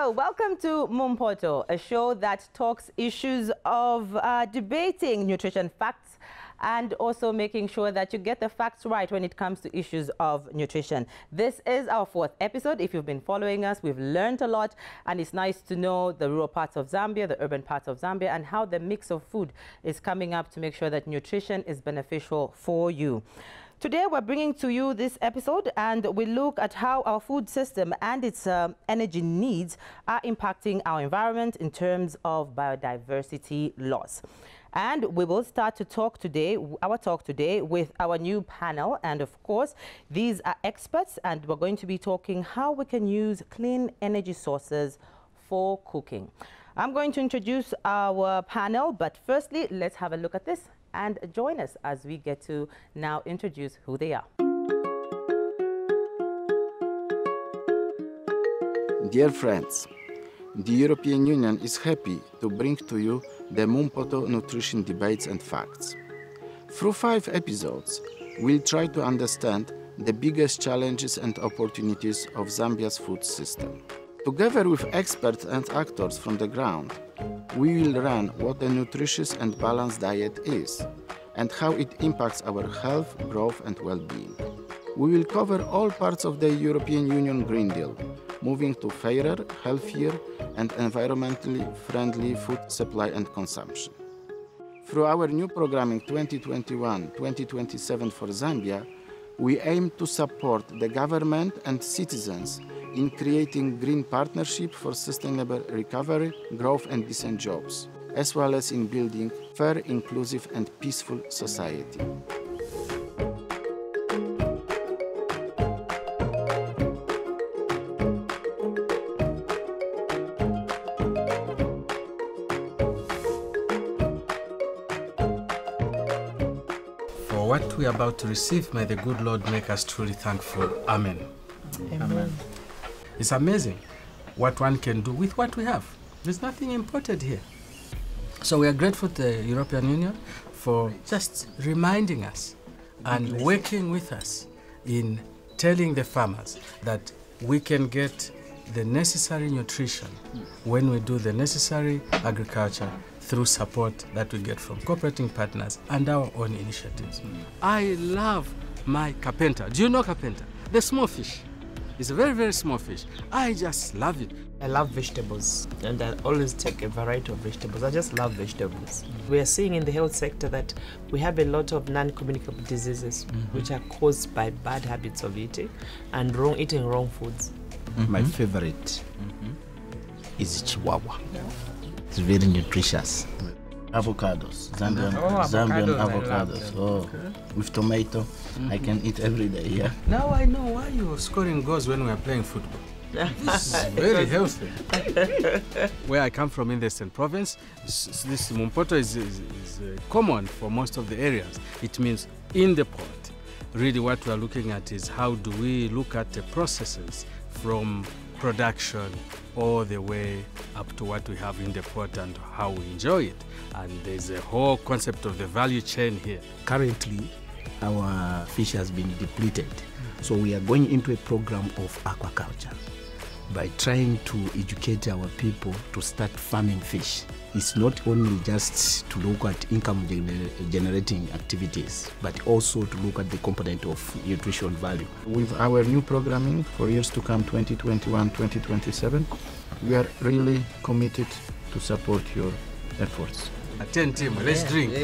So, welcome to MUMPOTO, a show that talks issues of debating nutrition facts and also making sure that you get the facts right when it comes to issues of nutrition. This is our 4th episode. If you've been following us, we've learned a lot, and it's nice to know the rural parts of Zambia, the urban parts of Zambia, and how the mix of food is coming up to make sure that nutrition is beneficial for you. Today, we're bringing to you this episode, and we look at how our food system and its energy needs are impacting our environment in terms of biodiversity loss. And we will start to talk today, our talk today, with our new panel. And of course, these are experts, and we're going to be talking how we can use clean energy sources for cooking. I'm going to introduce our panel, but firstly, let's have a look at this and join us as we get to now introduce who they are. Dear friends, the European Union is happy to bring to you the MUMPOTO nutrition debates and facts. Through 5 episodes, we'll try to understand the biggest challenges and opportunities of Zambia's food system. Together with experts and actors from the ground, we will learn what a nutritious and balanced diet is and how it impacts our health, growth and well-being. We will cover all parts of the European Union Green Deal, moving to fairer, healthier and environmentally friendly food supply and consumption. Through our new programming 2021-2027 for Zambia, we aim to support the government and citizens in creating green partnership for sustainable recovery, growth and decent jobs, as well as in building fair, inclusive and peaceful society. For what we are about to receive, may the good Lord make us truly thankful. Amen. Amen. It's amazing what one can do with what we have. There's nothing imported here. So we are grateful to the European Union for just reminding us and working with us in telling the farmers that we can get the necessary nutrition when we do the necessary agriculture through support that we get from cooperating partners and our own initiatives. I love my carpenter. Do you know carpenter? The small fish. It's a very, very small fish. I just love it. I love vegetables, and I always take a variety of vegetables. I just love vegetables. We are seeing in the health sector that we have a lot of non-communicable diseases which are caused by bad habits of eating and eating wrong foods. My favorite is Chihuahua. It's very nutritious. Avocados, Zambian avocados. With tomato, I can eat every day. Yeah. Now I know why you were scoring goals when we were playing football. This is very healthy. Where I come from in the Eastern Province, this MUMPOTO is common for most of the areas. It means in the pot. Really what we are looking at is how do we look at the processes from production all the way up to what we have in the pot and how we enjoy it. And there's a whole concept of the value chain here. Currently, our fish has been depleted. So we are going into a program of aquaculture by trying to educate our people to start farming fish. It's not only just to look at income generating activities, but also to look at the component of nutrition value. With our new programming for years to come, 2021-2027, we are really committed to support your efforts. Attentive, let's drink.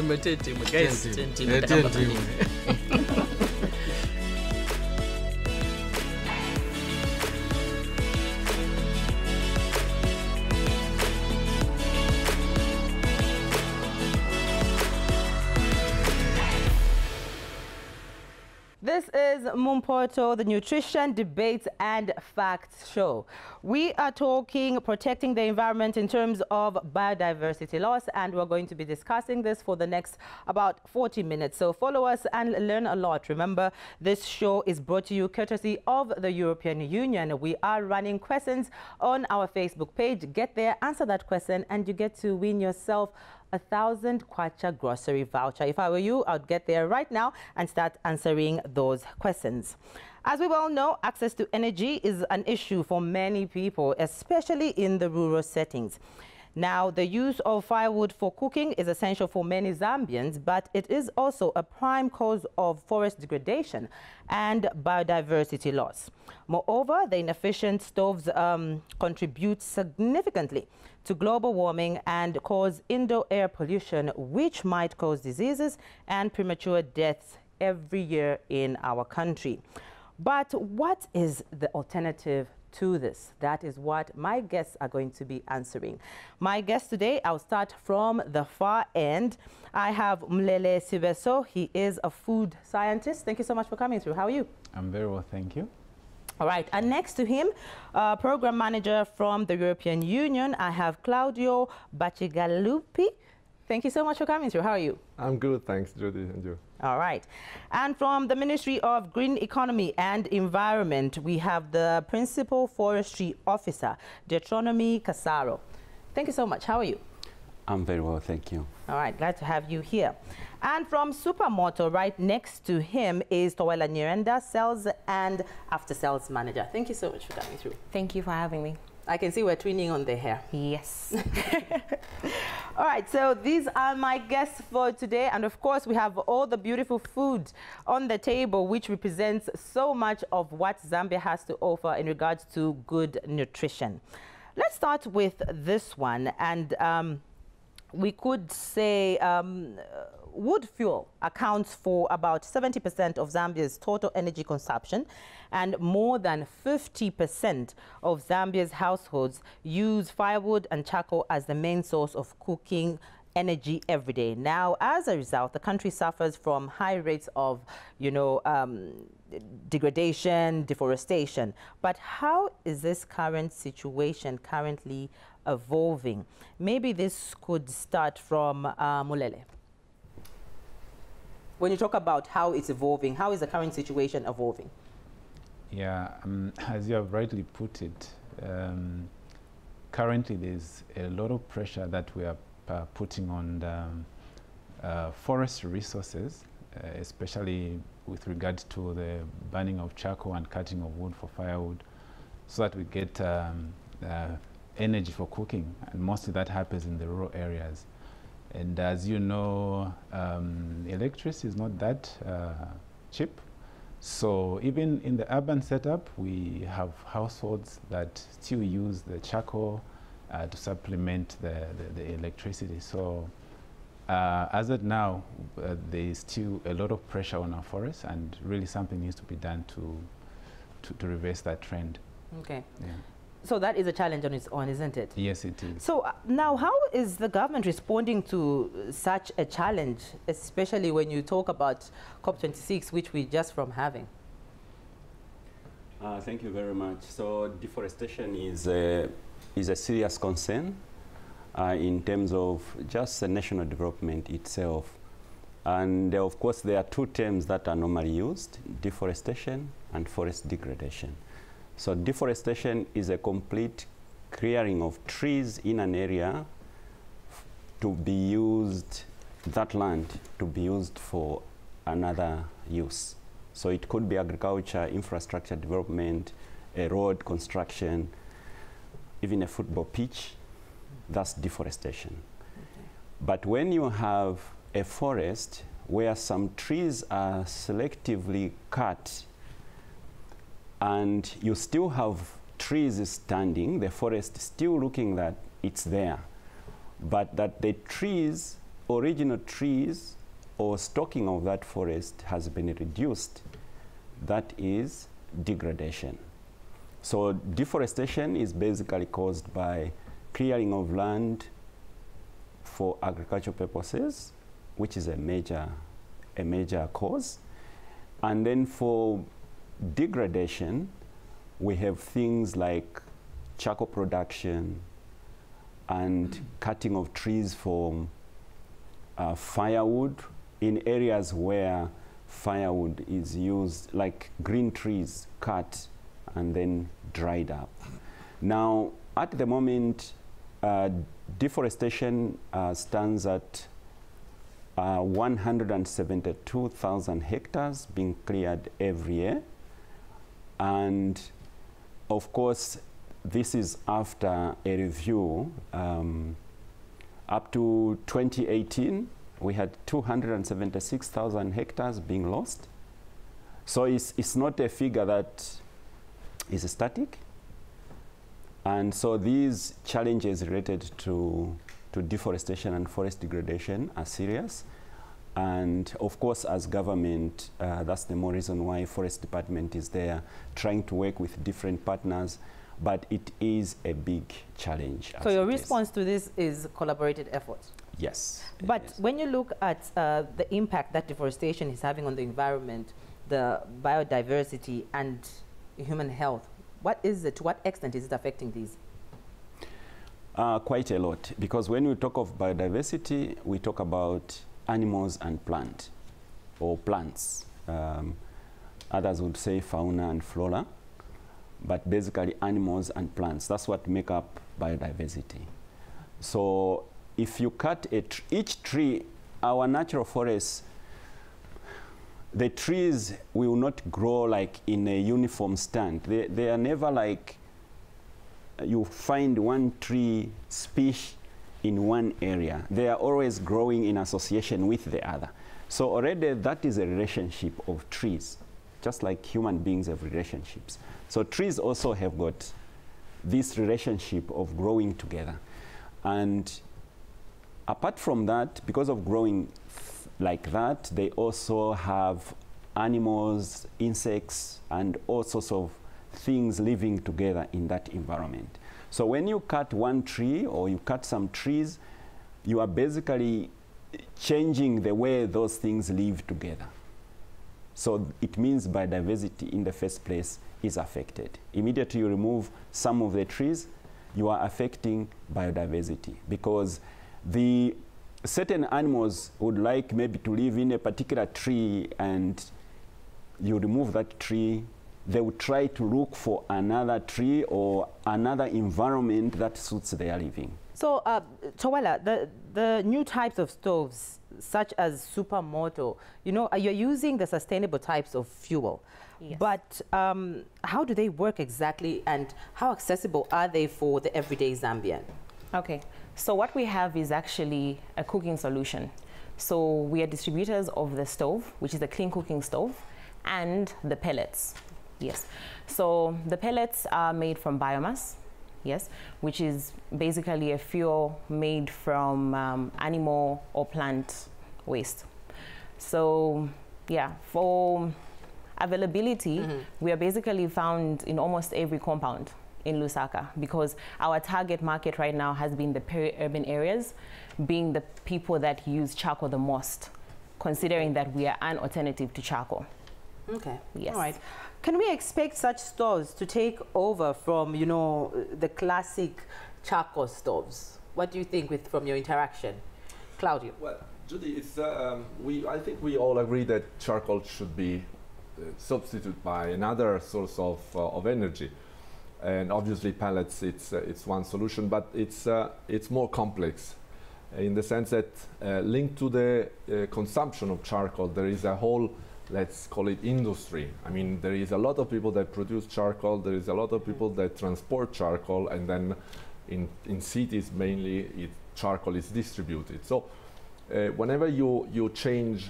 This is MUMPOTO, the Nutrition Debates and Facts Show. We are talking protecting the environment in terms of biodiversity loss, and we're going to be discussing this for the next about 40 minutes. So follow us and learn a lot. Remember, this show is brought to you courtesy of the European Union. We are running questions on our Facebook page. Get there, answer that question, and you get to win yourself 1,000 kwacha grocery voucher. If I were you, I'd get there right now and start answering those questions. As we well know, access to energy is an issue for many people, especially in the rural settings. Now, the use of firewood for cooking is essential for many Zambians, but it is also a prime cause of forest degradation and biodiversity loss. Moreover, the inefficient stoves contribute significantly to global warming and cause indoor air pollution, which might cause diseases and premature deaths every year in our country. But what is the alternative to this? That is what my guests are going to be answering. My guest today, I'll start from the far end. I have Mlele Sibeso. He is a food scientist. Thank you so much for coming through. How are you? I'm very well, thank you. All right, and next to him, program manager from the European Union, I have Claudio Bacigalupi. Thank you so much for coming through. How are you? I'm good, thanks, Judy and you. All right. And from the Ministry of Green Economy and Environment, we have the Principal Forestry Officer, Deuteronomy Casaro. Thank you so much. How are you? I'm very well, thank you. All right, glad to have you here. And from Supermoto, right next to him is Towela Nyirenda, Sales and After Sales Manager. Thank you so much for coming through. Thank you for having me. I can see we're twinning on the hair. Yes. All right, so these are my guests for today. And of course, we have all the beautiful food on the table, which represents so much of what Zambia has to offer in regards to good nutrition. Let's start with this one. And we could say wood fuel accounts for about 70% of Zambia's total energy consumption, and more than 50% of Zambia's households use firewood and charcoal as the main source of cooking energy every day. Now, as a result, the country suffers from high rates of, degradation, deforestation. But how is this current situation currently evolving? Maybe this could start from Mulele. When you talk about how it's evolving, how is the current situation evolving? Yeah, as you have rightly put it, currently there's a lot of pressure that we are putting on the forest resources, especially with regard to the burning of charcoal and cutting of wood for firewood, so that we get energy for cooking, and mostly that happens in the rural areas. And as you know, electricity is not that cheap. So even in the urban setup, we have households that still use the charcoal to supplement the electricity. So as of now, there is still a lot of pressure on our forests, and really something needs to be done to reverse that trend. Okay. Yeah. So that is a challenge on its own, isn't it? Yes, it is. So now, how is the government responding to such a challenge, especially when you talk about COP26, which we're just from having? Thank you very much. So deforestation is a serious concern in terms of just the national development itself. And of course, there are two terms that are normally used: deforestation and forest degradation. So deforestation is a complete clearing of trees in an area to be used, that land to be used for another use. So it could be agriculture, infrastructure development, a road construction, even a football pitch. That's deforestation. Okay. But when you have a forest where some trees are selectively cut, and you still have trees standing, the forest still looking that it's there, but that the trees, original trees, or stocking of that forest has been reduced, that is degradation. So deforestation is basically caused by clearing of land for agricultural purposes, which is a major cause. And then for degradation, we have things like charcoal production and cutting of trees for firewood in areas where firewood is used, like green trees cut and then dried up. Now, at the moment, deforestation stands at 172,000 hectares being cleared every year. And of course, this is after a review. Up to 2018, we had 276,000 hectares being lost. So it's not a figure that is static. And so these challenges related to deforestation and forest degradation are serious. And of course, as government, that's the more reason why Forest Department is there, trying to work with different partners, but it is a big challenge. So your response to this is collaborated efforts? Yes. But yes. When you look at the impact that deforestation is having on the environment, the biodiversity and human health, what is it? To what extent is it affecting these? Quite a lot, because when we talk of biodiversity, we talk about animals and plants. Others would say fauna and flora, but basically animals and plants. That's what make up biodiversity. So if you cut each tree, our natural forests, the trees will not grow like in a uniform stand. They are never like you find one tree species in one area. They are always growing in association with the other. So already that is a relationship of trees, just like human beings have relationships. So trees also have got this relationship of growing together. And apart from that, because of growing like that, they also have animals, insects, and all sorts of things living together in that environment. So when you cut one tree or you cut some trees, you are basically changing the way those things live together. So it means biodiversity in the first place is affected. Immediately you remove some of the trees, you are affecting biodiversity, because the certain animals would like maybe to live in a particular tree, and you remove that tree, they would try to look for another tree or another environment that suits their living. So, Tawala, the new types of stoves, such as MUMPOTO, you know, you're using the sustainable types of fuel. Yes. But how do they work exactly, and how accessible are they for the everyday Zambian? Okay, so what we have is actually a cooking solution. So we are distributors of the stove, which is a clean cooking stove, and the pellets. Yes, so the pellets are made from biomass, yes, which is basically a fuel made from animal or plant waste. So yeah, for availability, we are basically found in almost every compound in Lusaka, because our target market right now has been the peri-urban areas, being the people that use charcoal the most, considering that we are an alternative to charcoal. Okay. Yes. All right. Can we expect such stoves to take over from, you know, the classic charcoal stoves? What do you think from your interaction? Claudio. Well, Judy, it's, I think we all agree that charcoal should be substituted by another source of energy. And obviously pellets, it's one solution, but it's more complex in the sense that linked to the consumption of charcoal, there is a whole, let's call it, industry. I mean, there is a lot of people that produce charcoal, there is a lot of people that transport charcoal, and then in cities mainly charcoal is distributed. So whenever you change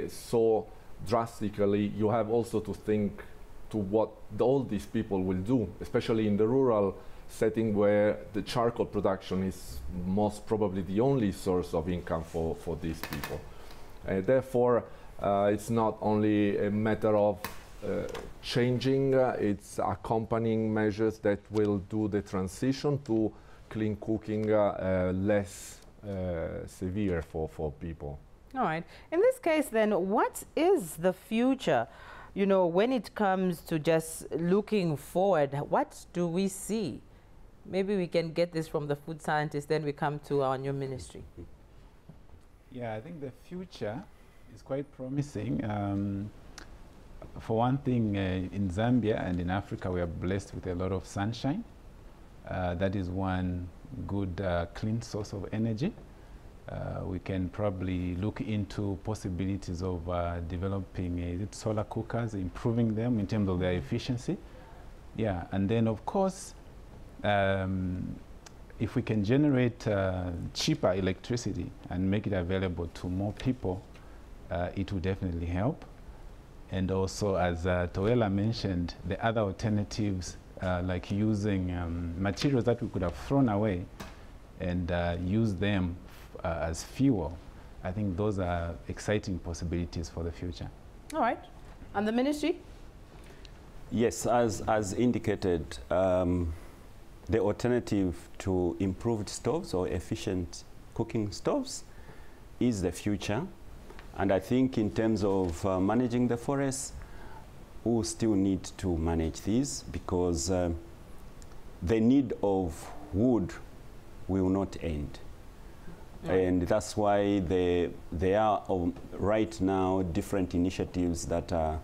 so drastically, you have also to think to what all these people will do, especially in the rural setting where the charcoal production is most probably the only source of income for these people. Therefore, it's not only a matter of changing, it's accompanying measures that will do the transition to clean cooking less severe for people. All right. In this case, then, what is the future? You know, when it comes to just looking forward, what do we see? Maybe we can get this from the food scientist, then we come to our new ministry. Yeah, I think the future is quite promising. For one thing, in Zambia and in Africa, we are blessed with a lot of sunshine. That is one good clean source of energy. We can probably look into possibilities of developing solar cookers, improving them in terms of their efficiency. Yeah, and then of course, if we can generate cheaper electricity and make it available to more people, it will definitely help. And also, as Toela mentioned, the other alternatives like using materials that we could have thrown away and use them as fuel. I think those are exciting possibilities for the future. All right. And the ministry? Yes, as indicated, the alternative to improved stoves or efficient cooking stoves is the future. And I think in terms of managing the forests, we still need to manage these because the need of wood will not end. And that's why there are right now different initiatives that are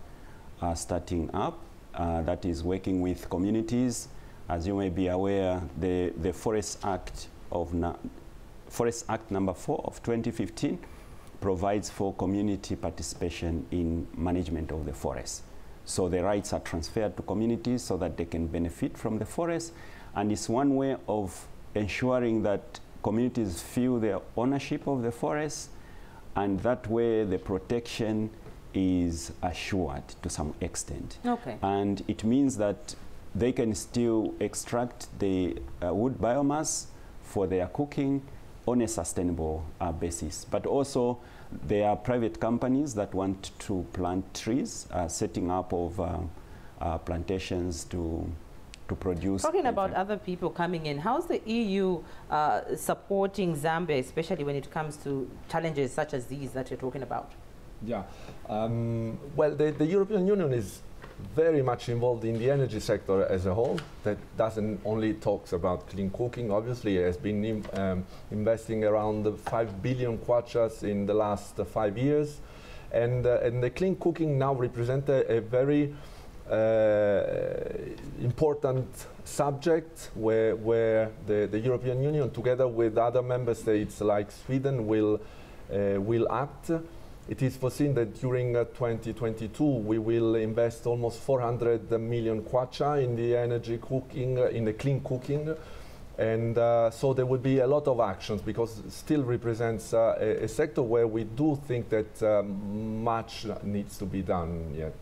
starting up that is working with communities. As you may be aware, the Forest Act number 4 of 2015 provides for community participation in management of the forest. So the rights are transferred to communities so that they can benefit from the forest. And it's one way of ensuring that communities feel their ownership of the forest, and that way the protection is assured to some extent. Okay. And it means that they can still extract the wood biomass for their cooking on a sustainable basis. But also there are private companies that want to plant trees, setting up of plantations to produce. Talking about other people coming in, how's the EU supporting Zambia, especially when it comes to challenges such as these that you're talking about? Yeah, well, the European Union is very much involved in the energy sector as a whole. That doesn't only talks about clean cooking. Obviously, it has been investing around 5 billion kwachas in the last 5 years, and the clean cooking now represents a very important subject where the European Union, together with other member states like Sweden, will act. It is foreseen that during 2022 we will invest almost 400 million kwacha in the energy cooking, in the clean cooking, and so there will be a lot of actions because it still represents a sector where we do think that much needs to be done yet.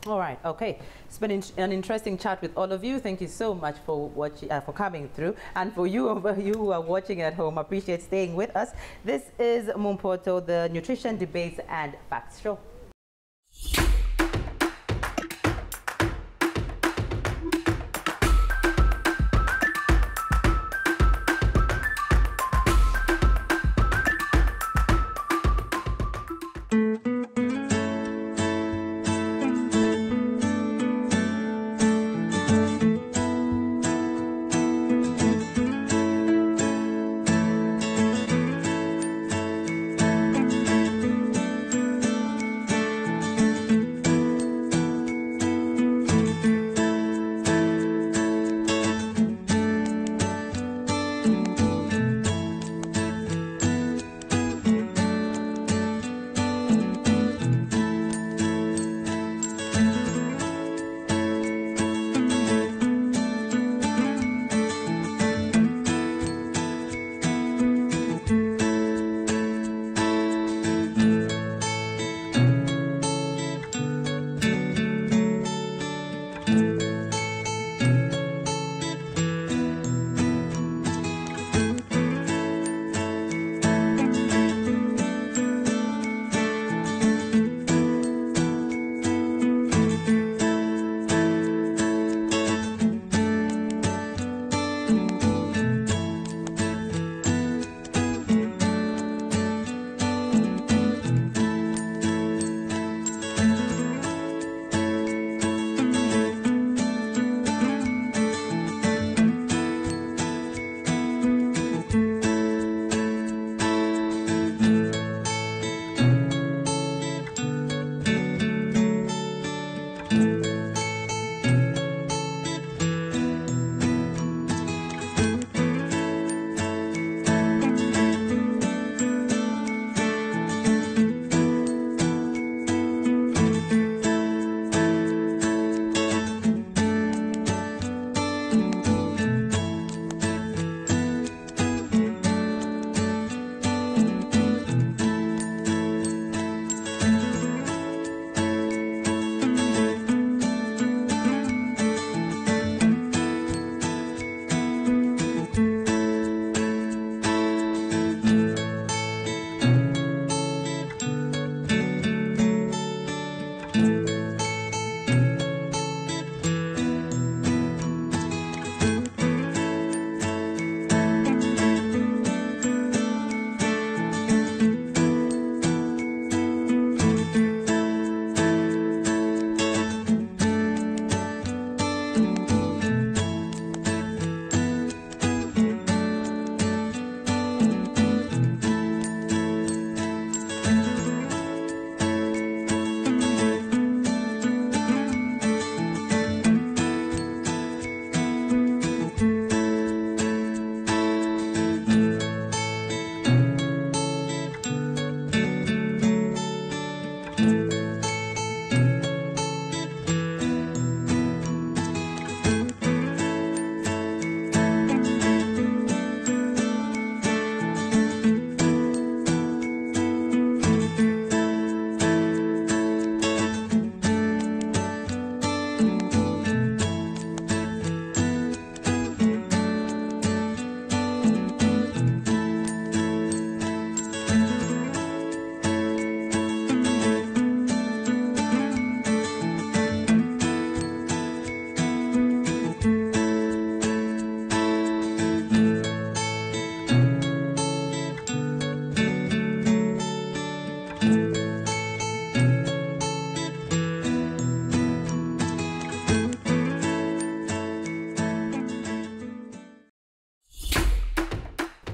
All right, okay. It's been an interesting chat with all of you. Thank you so much for for coming through. And for you who are watching at home, appreciate staying with us. This is MUMPOTO, the Nutrition Debates and Facts Show.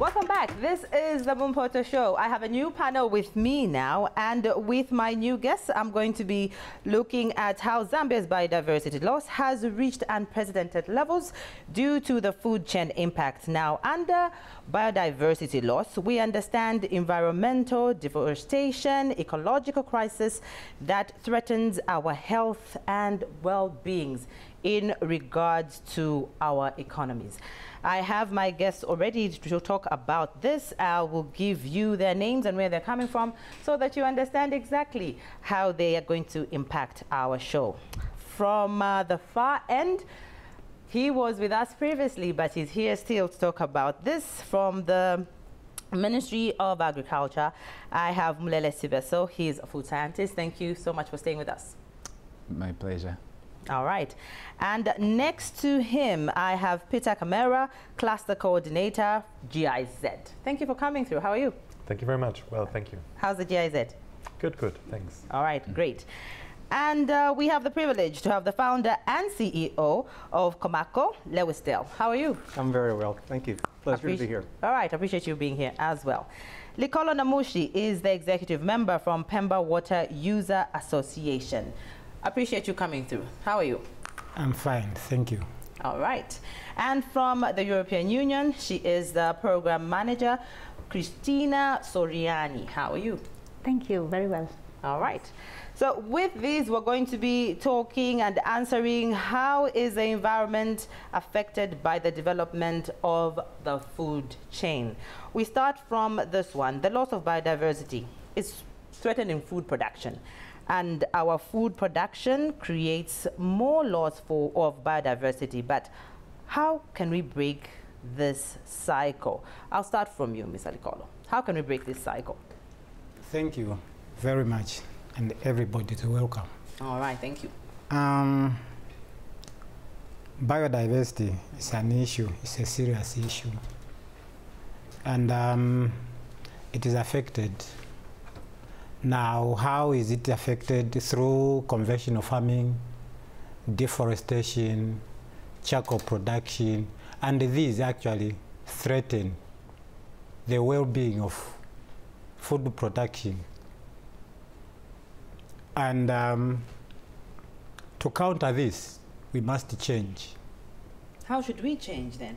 Welcome back. This is the MUMPOTO show. I have a new panel with me now, and with my new guests, I'm going to be looking at how Zambia's biodiversity loss has reached unprecedented levels due to the food chain impact. Now, under biodiversity loss, we understand environmental deforestation, ecological crisis that threatens our health and well-beings in regards to our economies. I have my guests already to talk about this. I will give you their names and where they're coming from so that you understand exactly how they are going to impact our show. From the far end, he was with us previously, but he's here still to talk about this. From the Ministry of Agriculture, I have Mulele Sibeso. He's a food scientist. Thank you so much for staying with us. My pleasure. All right. And next to him, I have Peter Camara, Cluster Coordinator, GIZ. Thank you for coming through. How are you? Thank you very much. Well, thank you. How's the GIZ? Good, good. Thanks. All right, great. And we have the privilege to have the founder and CEO of Comako, Lewisdale. How are you? I'm very well. Thank you. Pleasure to be here. All right. I appreciate you being here as well. Likolo Namushi is the executive member from Pemba Water User Association. Appreciate you coming through. How are you? I'm fine, thank you. All right. And from the European Union, she is the program manager, Cristina Soriani. How are you? Thank you, very well. All right. So with these, we're going to be talking and answering how is the environment affected by the development of the food chain. We start from this one. The loss of biodiversity is threatening food production. And our food production creates more loss of biodiversity. But how can we break this cycle? I'll start from you, Mr. Likolo. How can we break this cycle? Thank you very much, and everybody to welcome. All right, thank you. Biodiversity is an issue, it's a serious issue. And it is affected. Now, how is it affected? Through conventional farming, deforestation, charcoal production, and these actually threaten the well-being of food production. And to counter this, we must change. How should we change then?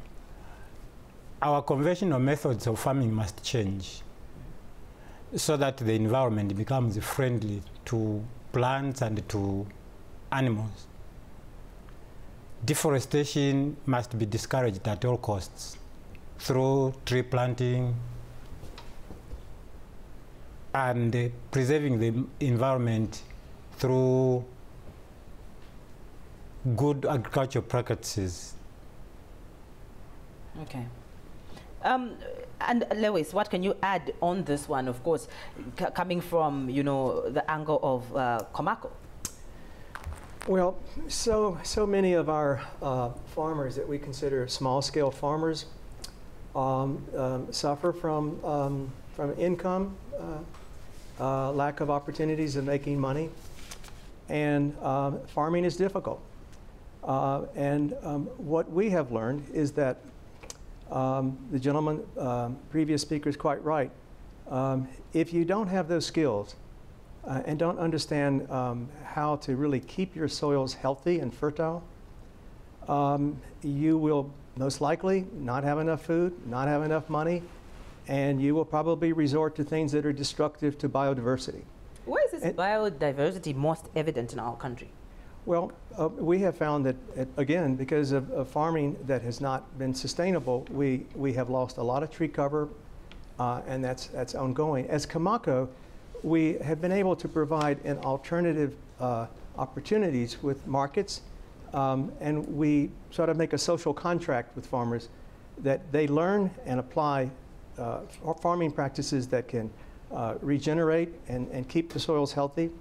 Our conventional methods of farming must change, so that the environment becomes friendly to plants and to animals. Deforestation must be discouraged at all costs through tree planting and preserving the environment through good agricultural practices. Okay. And Lewis, what can you add on this one, of course, coming from, you know, the angle of Comako? Well, so many of our farmers that we consider small-scale farmers suffer from income, lack of opportunities of making money, and farming is difficult. What we have learned is that the gentleman, previous speaker, is quite right. If you don't have those skills and don't understand how to really keep your soils healthy and fertile, you will most likely not have enough food, not have enough money, and you will probably resort to things that are destructive to biodiversity. Where is this biodiversity most evident in our country? Well, we have found that, again, because of farming that has not been sustainable, we have lost a lot of tree cover, and that's ongoing. As Comako, we have been able to provide an alternative opportunities with markets, and we sort of make a social contract with farmers that they learn and apply farming practices that can regenerate and keep the soils healthy.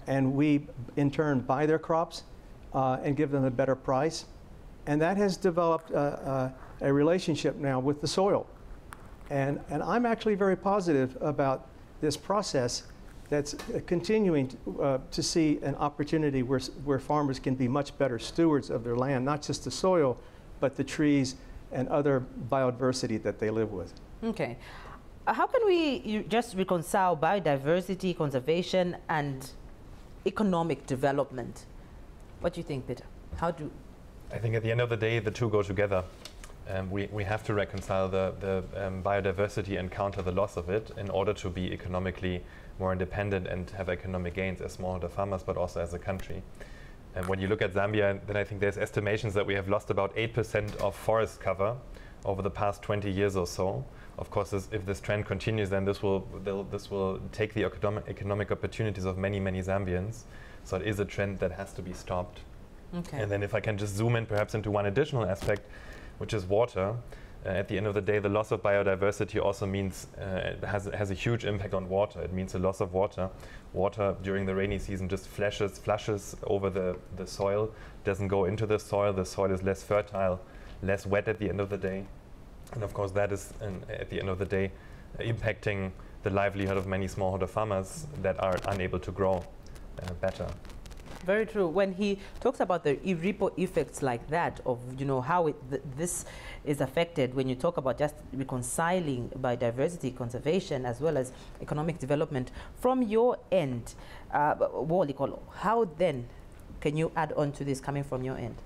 And we, in turn, buy their crops and give them a better price. And that has developed a relationship now with the soil. And I'm actually very positive about this process that's continuing to see an opportunity where farmers can be much better stewards of their land, not just the soil, but the trees and other biodiversity that they live with. Okay. How can we just reconcile biodiversity, conservation, and economic development? What do you think, Peter? How do... I think at the end of the day, the two go together. We have to reconcile the biodiversity and counter the loss of it in order to be economically more independent and have economic gains as smallholder farmers, but also as a country. And when you look at Zambia, then I think there's estimations that we have lost about 8% of forest cover over the past 20 years or so. Of course, if this trend continues, then this will take the economic opportunities of many, many Zambians. So it is a trend that has to be stopped. Okay. And then if I can just zoom in perhaps into one additional aspect, which is water. At the end of the day, the loss of biodiversity also means it has a huge impact on water. It means a loss of water. Water during the rainy season just flushes over the soil, doesn't go into the soil is less fertile, less wet at the end of the day. And of course that is, at the end of the day, impacting the livelihood of many smallholder farmers that are unable to grow better. Very true. When he talks about the ripple effects like that of, you know, how this is affected, when you talk about just reconciling biodiversity conservation as well as economic development, from your end, how then can you add on to this coming from your end?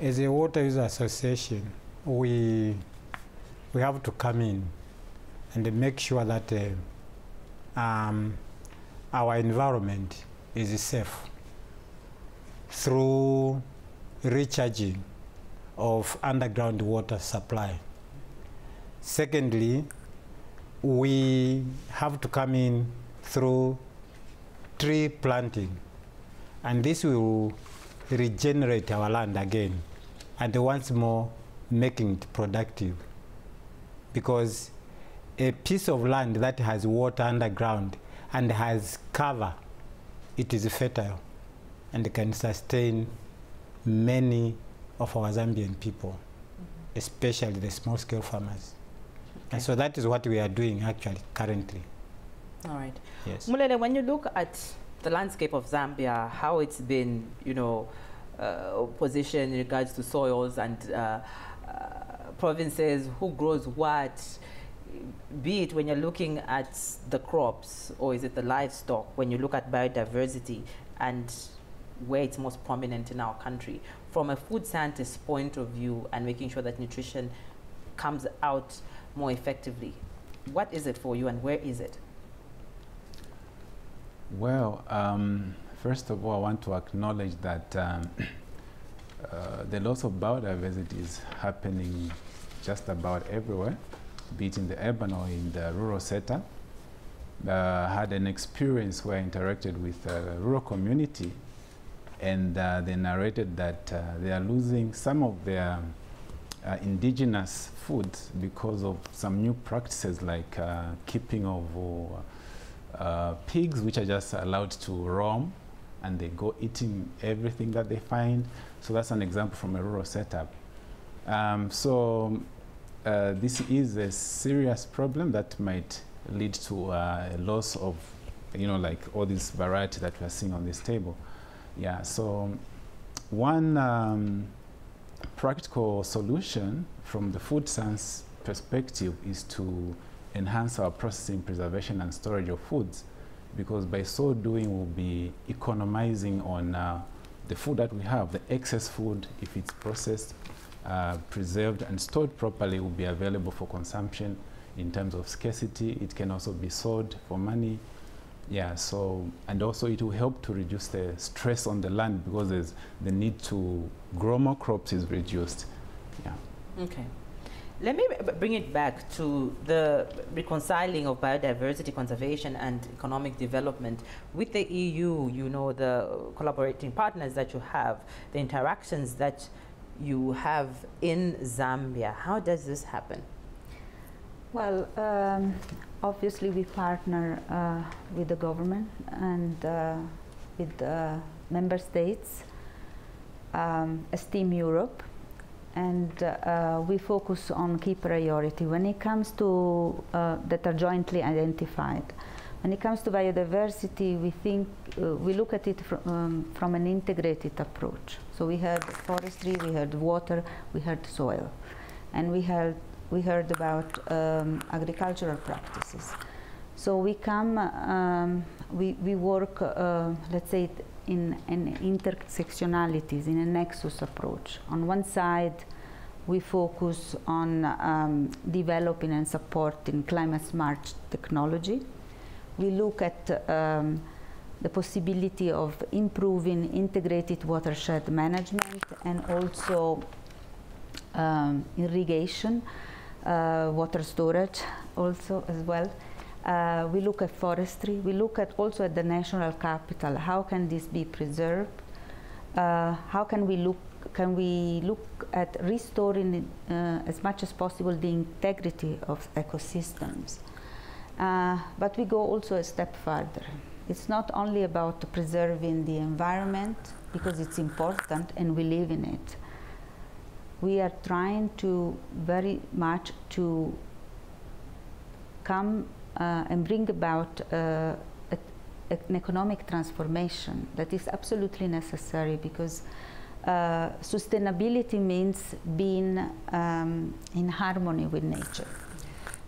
As a water user association, we have to come in and make sure that our environment is safe through recharging of underground water supply. Secondly, we have to come in through tree planting, and this will regenerate our land again, and once more making it productive, because a piece of land that has water underground and has cover, it is fertile and can sustain many of our Zambian people, especially the small-scale farmers. Okay. And so that is what we are doing actually currently. All right. Yes. Mulele, when you look at the landscape of Zambia, how it's been, you know, positioned in regards to soils and provinces, who grows what, be it when you're looking at the crops or is it the livestock, when you look at biodiversity and where it's most prominent in our country, from a food scientist's point of view and making sure that nutrition comes out more effectively, what is it for you and where is it? Well, first of all, I want to acknowledge that the loss of biodiversity is happening just about everywhere, be it in the urban or in the rural sector. Had an experience where I interacted with a rural community, and they narrated that they are losing some of their indigenous foods because of some new practices like keeping of pigs, which are just allowed to roam and they go eating everything that they find. So that's an example from a rural setup. This is a serious problem that might lead to a loss of, you know, like all this variety that we are seeing on this table. Yeah, so one practical solution from the food science perspective is to enhance our processing, preservation, and storage of foods, because by so doing we'll be economizing on the food that we have. The excess food, if it's processed, preserved and stored properly, will be available for consumption. In terms of scarcity, it can also be sold for money. Yeah, so, and also it will help to reduce the stress on the land, because there's the need to grow more crops is reduced. Yeah. Okay. Let me bring it back to the reconciling of biodiversity conservation and economic development with the EU, you know, the collaborating partners that you have, the interactions that you have in Zambia. How does this happen? Well, obviously we partner with the government and with the member states, Esteem Europe, and we focus on key priority when it comes to that are jointly identified. When it comes to biodiversity, we think we look at it from an integrated approach. So we had forestry, we had water, we had soil, and we heard about agricultural practices. So we come, we work, let's say, in intersectionalities, in a nexus approach. On one side, we focus on developing and supporting climate smart technology. We look at the possibility of improving integrated watershed management and also irrigation, water storage also as well. We look at forestry. We look at also at the national capital. How can this be preserved? How can we look at restoring as much as possible the integrity of ecosystems? But we go also a step further. It's not only about preserving the environment, because it's important and we live in it. We are trying to very much to come and bring about an economic transformation that is absolutely necessary, because sustainability means being in harmony with nature.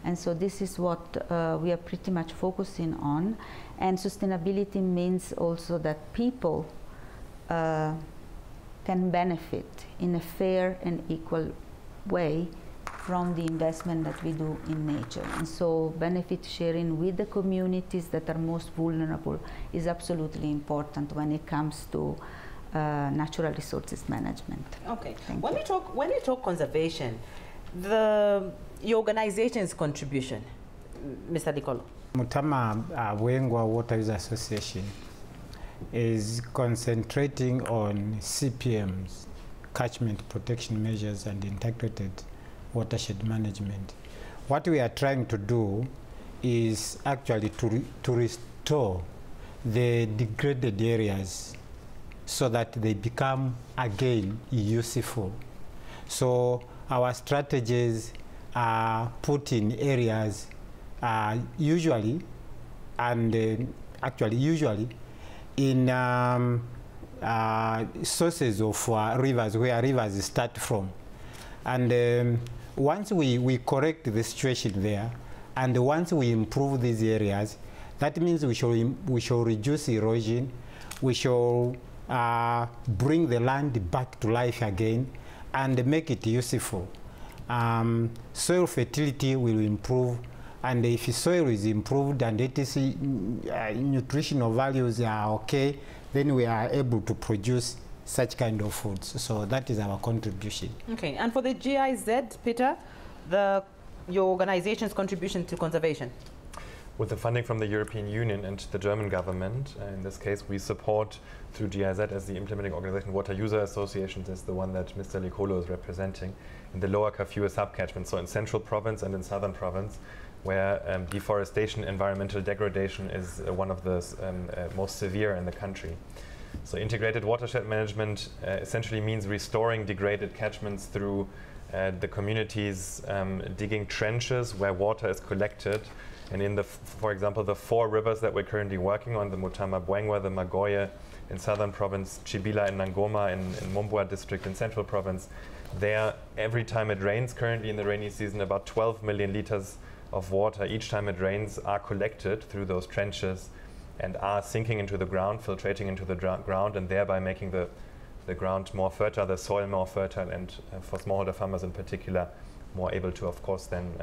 And so this is what we are pretty much focusing on. And sustainability means also that people can benefit in a fair and equal way from the investment that we do in nature. And so benefit sharing with the communities that are most vulnerable is absolutely important when it comes to natural resources management. Okay. When we talk conservation, your organization's contribution, Mr. Dikolo. Mutama Wengwa Water Use Association is concentrating on CPMs, catchment protection measures, and integrated watershed management. What we are trying to do is actually to restore the degraded areas so that they become again useful. So our strategies are put in areas usually in sources of rivers, where rivers start from. And once we correct the situation there, and once we improve these areas, that means we shall reduce erosion, we shall bring the land back to life again, and make it useful. Soil fertility will improve, and if soil is improved and etc. Nutritional values are okay, then we are able to produce such kind of foods. So that is our contribution. Okay, and for the GIZ, Peter, your organization's contribution to conservation? With the funding from the European Union and the German government, in this case we support through GIZ as the implementing organization, Water User Associations is the one that Mr. Dikolo is representing, in the lower Kafue subcatchment, so in Central Province and in Southern Province, where deforestation, environmental degradation is one of the most severe in the country. So integrated watershed management essentially means restoring degraded catchments through the communities digging trenches where water is collected. And in for example, the 4 rivers that we're currently working on, the Mutama Bwengwa, the Magoye in Southern Province, Chibila and Nangoma in Mumbwa district in Central Province, there every time it rains, currently in the rainy season, about 12 million liters of water each time it rains are collected through those trenches and are sinking into the ground, filtrating into the ground, and thereby making the ground more fertile, the soil more fertile, and for smallholder farmers in particular, more able to, of course, then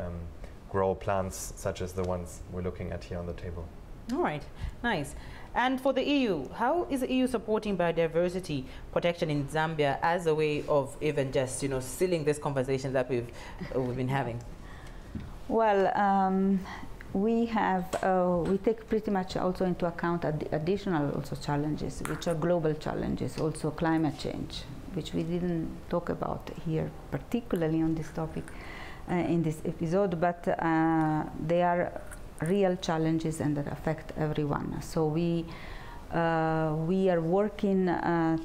grow plants such as the ones we're looking at here on the table. All right, nice. And for the EU, how is the EU supporting biodiversity protection in Zambia as a way of even just, sealing this conversation that we've been having? Well, we take pretty much also into account additional also challenges, which are global challenges, also climate change, which we didn't talk about here, particularly on this topic in this episode, but they are real challenges and that affect everyone. So we are working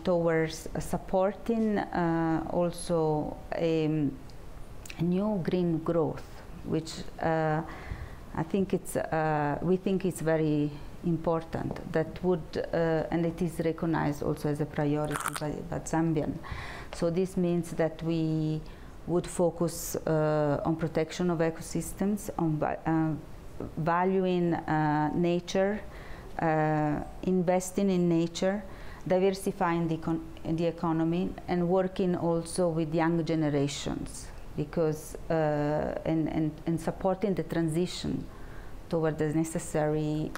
towards supporting also a new green growth, which I think it's, we think it's very important that would, and it is recognized also as a priority by Zambian. So this means that we would focus on protection of ecosystems, on valuing nature, investing in nature, diversifying the economy, and working also with young generations, because and supporting the transition toward the necessary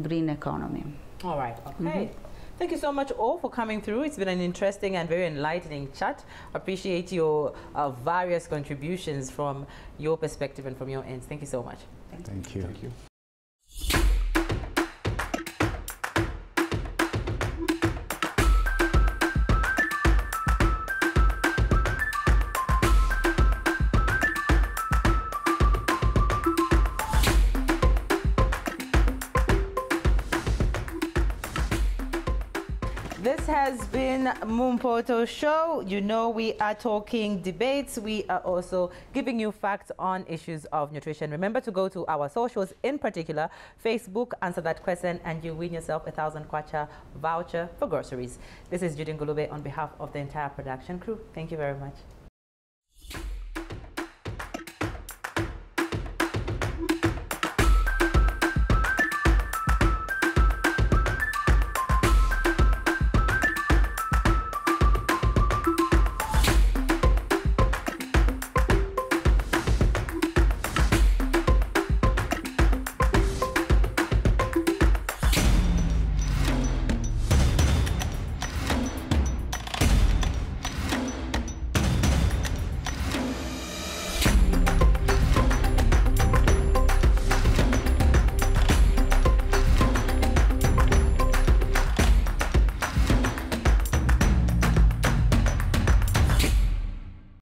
green economy. All right. Okay. Thank you so much all for coming through. It's been an interesting and very enlightening chat. Appreciate your various contributions from your perspective and from your ends. Thank you so much. Thank you. Thank you. This has been MUMPOTO Show. You know, we are talking debates. We are also giving you facts on issues of nutrition. Remember to go to our socials, in particular, Facebook, answer that question, and you win yourself a 1,000 kwacha voucher for groceries. This is Judy Ngulube on behalf of the entire production crew. Thank you very much.